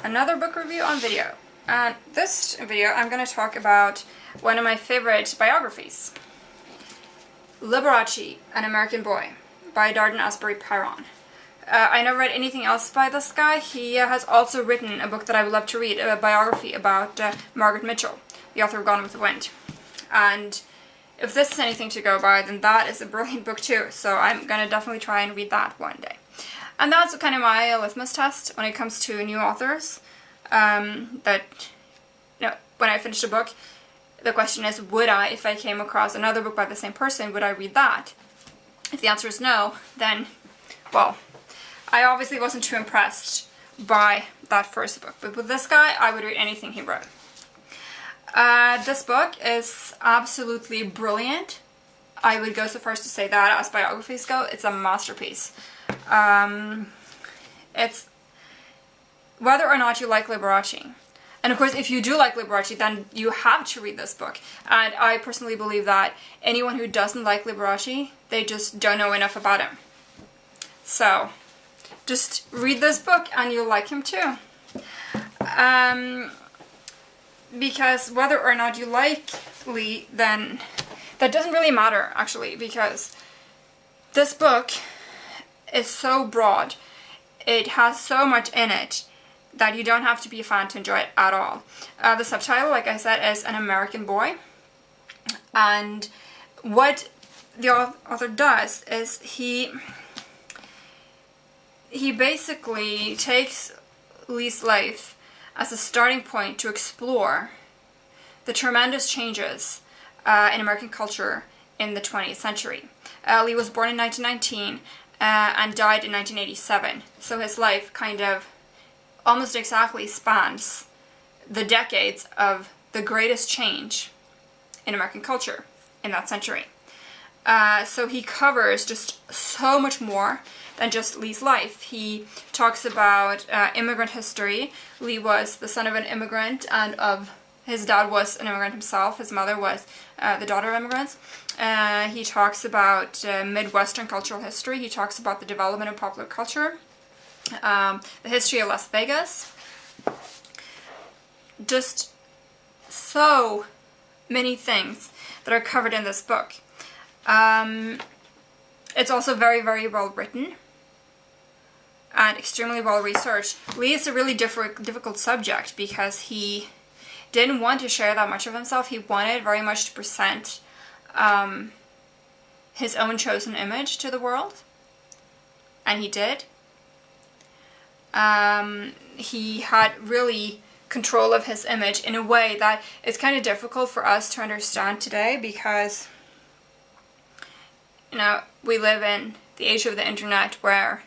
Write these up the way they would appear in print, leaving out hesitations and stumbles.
another book review on video. And this video I'm going to talk about one of my favorite biographies, Liberace, An American Boy, by Darden Asbury Pyron. I never read anything else by this guy. He has also written a book that I would love to read, a biography about Margaret Mitchell, the author of Gone with the Wind. And if this is anything to go by, then that is a brilliant book too, so I'm going to definitely try and read that one day. And that's kind of my litmus test when it comes to new authors. That, you know, when I finish a book, the question is, would I, if I came across another book by the same person, would I read that? If the answer is no, then, well, I obviously wasn't too impressed by that first book. But with this guy, I would read anything he wrote. This book is absolutely brilliant. I would go so far as to say that as biographies go, it's a masterpiece. It's whether or not you like Liberace. And of course, if you do like Liberace, then you have to read this book. And I personally believe that anyone who doesn't like Liberace, they just don't know enough about him. So, just read this book and you'll like him too. Because whether or not you like Lee, then that doesn't really matter, actually, because this book is so broad. It has so much in it that you don't have to be a fan to enjoy it at all. The subtitle, like I said, is An American Boy. And what the author does is he basically takes Lee's life as a starting point to explore the tremendous changes in American culture in the 20th century. Lee was born in 1919 and died in 1987, so his life kind of almost exactly spans the decades of the greatest change in American culture in that century. So he covers just so much more than just Lee's life. He talks about immigrant history. Lee was the son of an immigrant, and his dad was an immigrant himself. His mother was the daughter of immigrants. He talks about Midwestern cultural history. He talks about the development of popular culture, the history of Las Vegas. Just so many things that are covered in this book. It's also very, very well written and extremely well researched. Lee is a really difficult subject because he didn't want to share that much of himself. He wanted very much to present his own chosen image to the world, and he did. He had really control of his image in a way that is kind of difficult for us to understand today because, you know, we live in the age of the internet where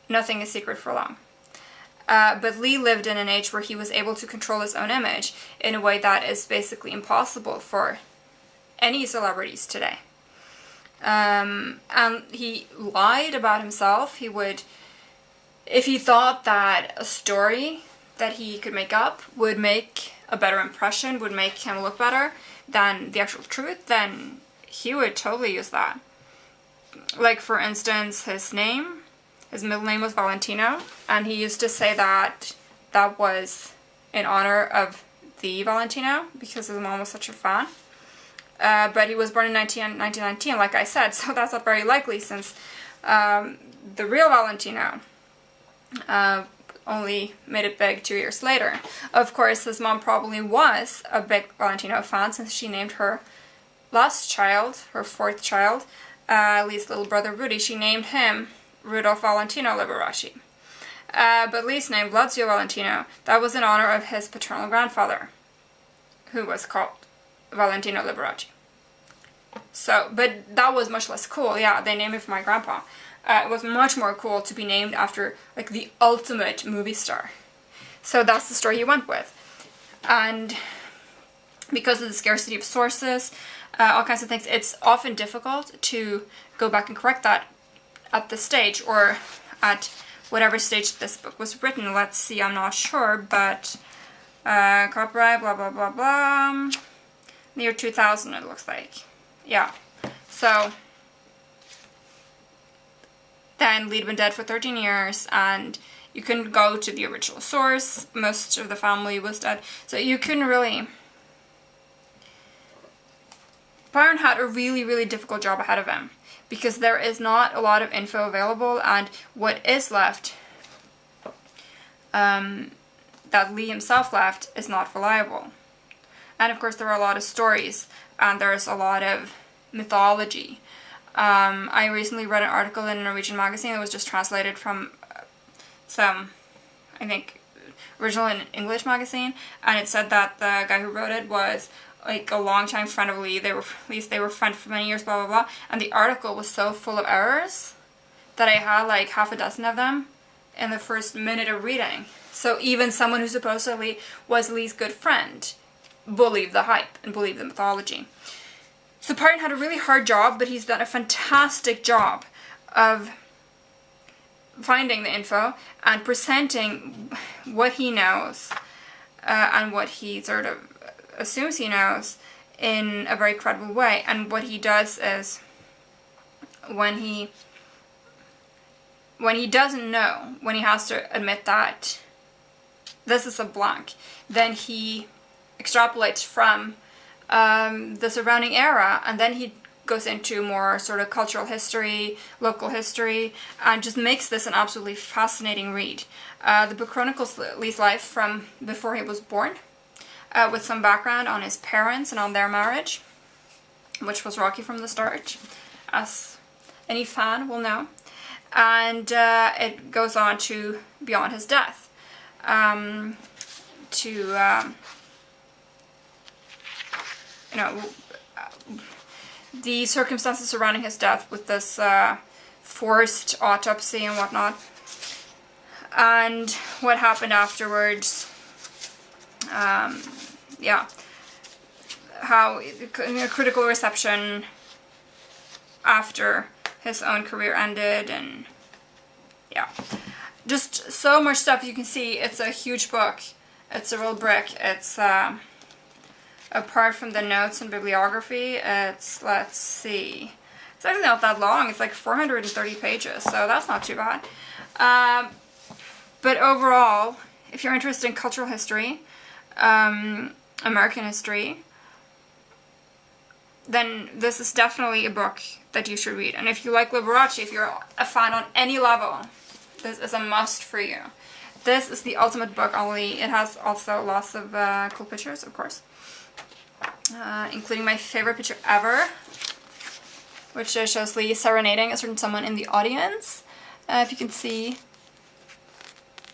nothing is secret for long. But Lee lived in an age where he was able to control his own image in a way that is basically impossible for any celebrities today. And he lied about himself. He would, if he thought that a story that he could make up would make a better impression, would make him look better than the actual truth, then he would totally use that. Like, for instance, his middle name was Valentino, and he used to say that that was in honor of the Valentino, because his mom was such a fan. But he was born in 1919, like I said, so that's not very likely, since the real Valentino only made it big 2 years later. Of course, his mom probably was a big Valentino fan, since she named her last child, her fourth child, Lee's little brother Rudy, she named him Rudolph Valentino Liberace. But Lee's name, Wladziu Valentino, that was in honor of his paternal grandfather, who was called Valentino Liberace. So, but that was much less cool. Yeah, they named it for my grandpa. It was much more cool to be named after, like, the ultimate movie star. So that's the story he went with. And because of the scarcity of sources, all kinds of things, it's often difficult to go back and correct that at this stage, or at whatever stage this book was written. Let's see, I'm not sure, but copyright, blah, blah, blah, blah, the year 2000 it looks like. Yeah, so then Lee'd been dead for 13 years, and You couldn't go to the original source. Most of the family was dead. So you couldn't really... Pyron had a really, really difficult job ahead of him, because there is not a lot of info available, and what is left, that Lee himself left, is not reliable. And of course there are a lot of stories, and there's a lot of mythology. I recently read an article in a Norwegian magazine that was just translated from some, I think, original in English magazine, and it said that the guy who wrote it was like a long-time friend of Lee. They were friends for many years, blah blah blah. And the article was so full of errors that I had like half a dozen of them in the first minute of reading. So even someone who supposedly was Lee's good friend believed the hype and believed the mythology. So Pyron had a really hard job, but he's done a fantastic job of finding the info and presenting what he knows and what he sort of assumes he knows in a very credible way. And what he does is, when he doesn't know, when he has to admit that this is a blank, then he extrapolates from the surrounding era, and then he goes into more sort of cultural history, local history, and just makes this an absolutely fascinating read. The book chronicles Lee's life from before he was born, with some background on his parents and on their marriage, which was rocky from the start, as any fan will know. And it goes on to beyond his death, the circumstances surrounding his death, with this forced autopsy and whatnot, and what happened afterwards. How critical reception after his own career ended, and yeah, just so much stuff. You can see it's a huge book. It's a real brick. It's apart from the notes and bibliography, it's, let's see, it's actually not that long. It's like 430 pages, so that's not too bad. But overall, if you're interested in cultural history, American history, then this is definitely a book that you should read. And if you like Liberace, if you're a fan on any level, this is a must for you. This is the ultimate book, only it has also lots of cool pictures, of course. Including my favorite picture ever, which shows Lee serenading a certain someone in the audience. If you can see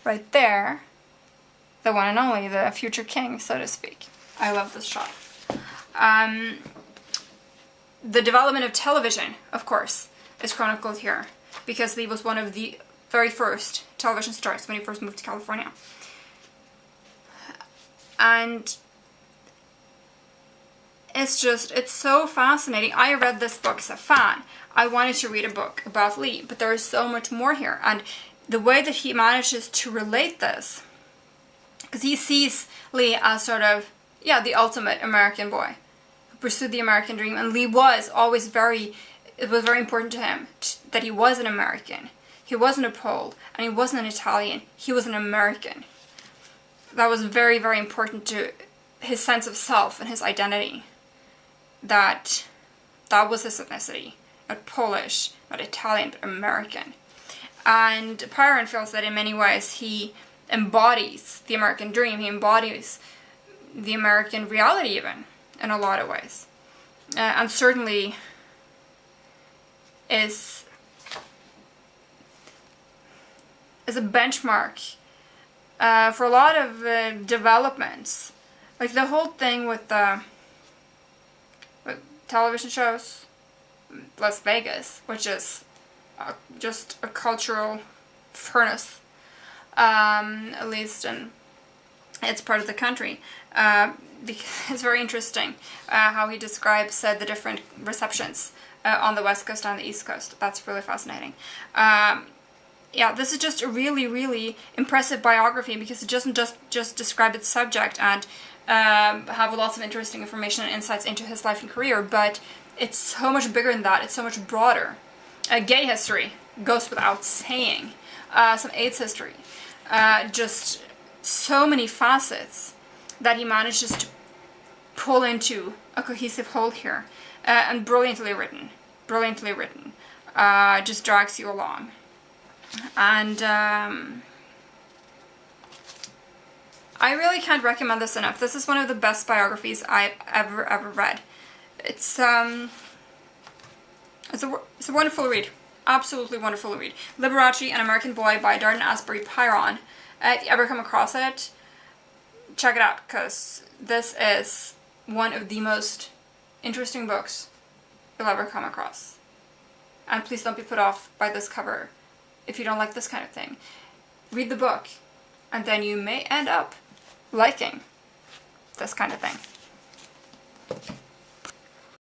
right there, the one and only, the future king, so to speak. I love this shot. The development of television, of course, is chronicled here, because Lee was one of the very first television stars when he first moved to California. And it's so fascinating. I read this book as a fan. I wanted to read a book about Lee, but there is so much more here. And the way that he manages to relate this, because he sees Lee as sort of, yeah, the ultimate American boy who pursued the American dream. And Lee was always it was very important to him that he was an American. He wasn't a Pole, and he wasn't an Italian. He was an American. That was very, very important to his sense of self and his identity. That was his ethnicity. Not Polish, not Italian, but American. And Pyron feels that in many ways he embodies the American dream. He embodies the American reality, even, in a lot of ways. And certainly is a benchmark for a lot of developments. Like the whole thing with television shows, Las Vegas, which is just a cultural furnace, at least in its part of the country. It's very interesting how he describes the different receptions on the West Coast and the East Coast. That's really fascinating. Yeah, this is just a really, really impressive biography, because it doesn't just describe its subject and have lots of interesting information and insights into his life and career, but it's so much bigger than that. It's so much broader. Gay history goes without saying. Some AIDS history. just so many facets that he manages to pull into a cohesive whole here, and brilliantly written, just drags you along. And I really can't recommend this enough. This is one of the best biographies I've ever read. It's a wonderful read. Absolutely wonderful read. Liberace, An American Boy by Darden Asbury Pyron. If you ever come across it, check it out, because this is one of the most interesting books you'll ever come across. And please don't be put off by this cover if you don't like this kind of thing. Read the book, and then you may end up liking this kind of thing.